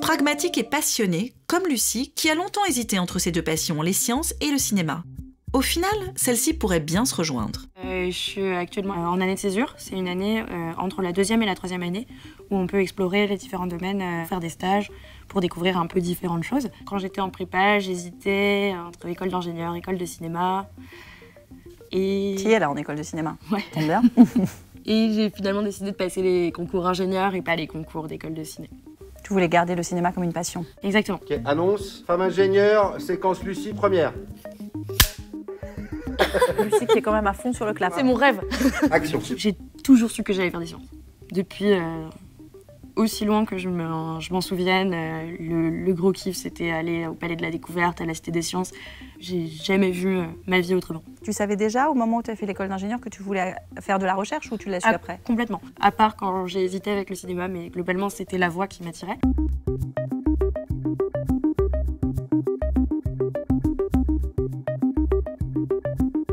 Pragmatique et passionnée, comme Lucie, qui a longtemps hésité entre ses deux passions, les sciences et le cinéma. Au final, celle-ci pourrait bien se rejoindre. Je suis actuellement en année de césure. C'est une année entre la 2e et la 3e année où on peut explorer les différents domaines, faire des stages pour découvrir un peu différentes choses. Quand j'étais en prépa, j'hésitais entre école d'ingénieur, école de cinéma. Et... Qui est là en école de cinéma? Ouais. Tombe bien. Et j'ai finalement décidé de passer les concours ingénieurs et pas les concours d'école de ciné. Tu voulais garder le cinéma comme une passion. Exactement. Okay, annonce, femme ingénieure, séquence Lucie, première. Lucie qui est quand même à fond sur le clap. C'est mon rêve. Action. J'ai toujours su que j'allais faire des sciences. Depuis aussi loin que je m'en souvienne, le gros kiff, c'était aller au Palais de la Découverte, à la Cité des Sciences. J'ai jamais vu ma vie autrement. Tu savais déjà, au moment où tu as fait l'école d'ingénieur, que tu voulais faire de la recherche ou tu l'as su après? Complètement. À part quand j'ai hésité avec le cinéma, mais globalement, c'était la voix qui m'attirait.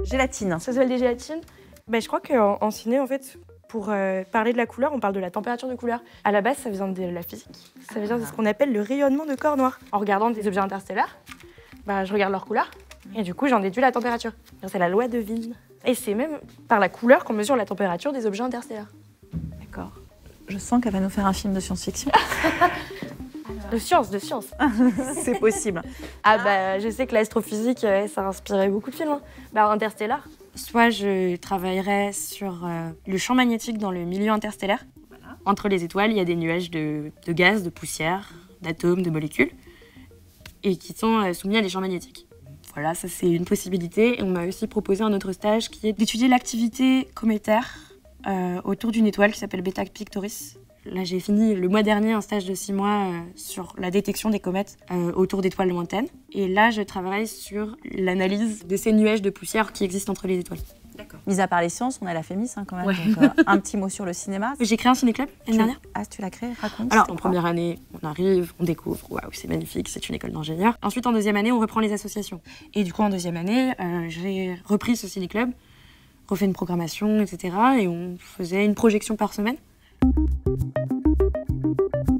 Gélatine. Ça s'appelle des gélatines. Je crois qu'en ciné, en fait, pour parler de la couleur, on parle de la température de couleur. À la base, ça vient de la physique. Ça vient de ce qu'on appelle le rayonnement de corps noirs. En regardant des objets interstellaires, je regarde leur couleur et du coup, j'en déduis la température. C'est la loi de Wien. Et c'est même par la couleur qu'on mesure la température des objets interstellaires. D'accord. Je sens qu'elle va nous faire un film de science-fiction. De science. C'est possible. Je sais que l'astrophysique, ça a inspiré beaucoup de films. Interstellar. Soit je travaillerais sur le champ magnétique dans le milieu interstellaire. Voilà. Entre les étoiles, il y a des nuages de gaz, de poussière, d'atomes, de molécules, et qui sont soumis à des champs magnétiques. Voilà, ça c'est une possibilité. Et on m'a aussi proposé un autre stage qui est d'étudier l'activité cométaire autour d'une étoile qui s'appelle Beta Pictoris. Là, j'ai fini le mois dernier un stage de 6 mois sur la détection des comètes autour d'étoiles lointaines. Et là, je travaille sur l'analyse de ces nuages de poussière qui existent entre les étoiles. D'accord. Mis à part les sciences, on a la Fémis quand même. Ouais. Donc, un petit mot sur le cinéma. J'ai créé un ciné-club l'année dernière. Ah, tu l'as créé? Raconte. Alors, en première année, on arrive, on découvre, waouh, c'est magnifique, c'est une école d'ingénieurs. Ensuite, en deuxième année, on reprend les associations. Et du coup, en deuxième année, j'ai repris ce ciné-club, refait une programmation, etc. Et on faisait une projection par semaine.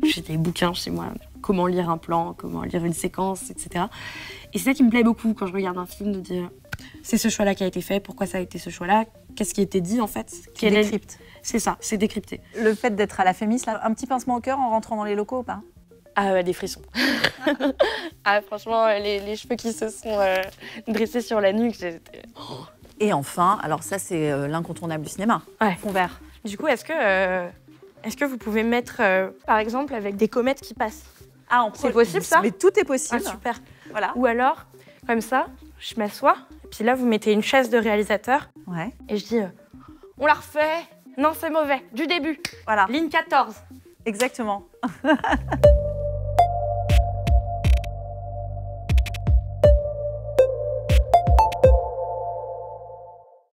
J'ai des bouquins chez moi, comment lire un plan, comment lire une séquence, etc. Et c'est ça qui me plaît beaucoup quand je regarde un film, de dire c'est ce choix-là qui a été fait, pourquoi ça a été ce choix-là, qu'est-ce qui a été dit en fait. Tu décryptes. C'est ça, c'est décrypté. Le fait d'être à la Fémis, là, un petit pincement au cœur en rentrant dans les locaux ou pas? Des frissons. Franchement, les cheveux qui se sont dressés sur la nuque, j'étais... Et enfin, alors ça c'est l'incontournable du cinéma, fond vert. Du coup, est-ce que vous pouvez mettre, par exemple, avec des comètes qui passent? C'est possible ça? Mais tout est possible. Super. Voilà. Ou alors, comme ça, je m'assois, et puis là, vous mettez une chaise de réalisateur, et je dis, on la refait? Non, c'est mauvais, du début. Voilà. Ligne 14. Exactement.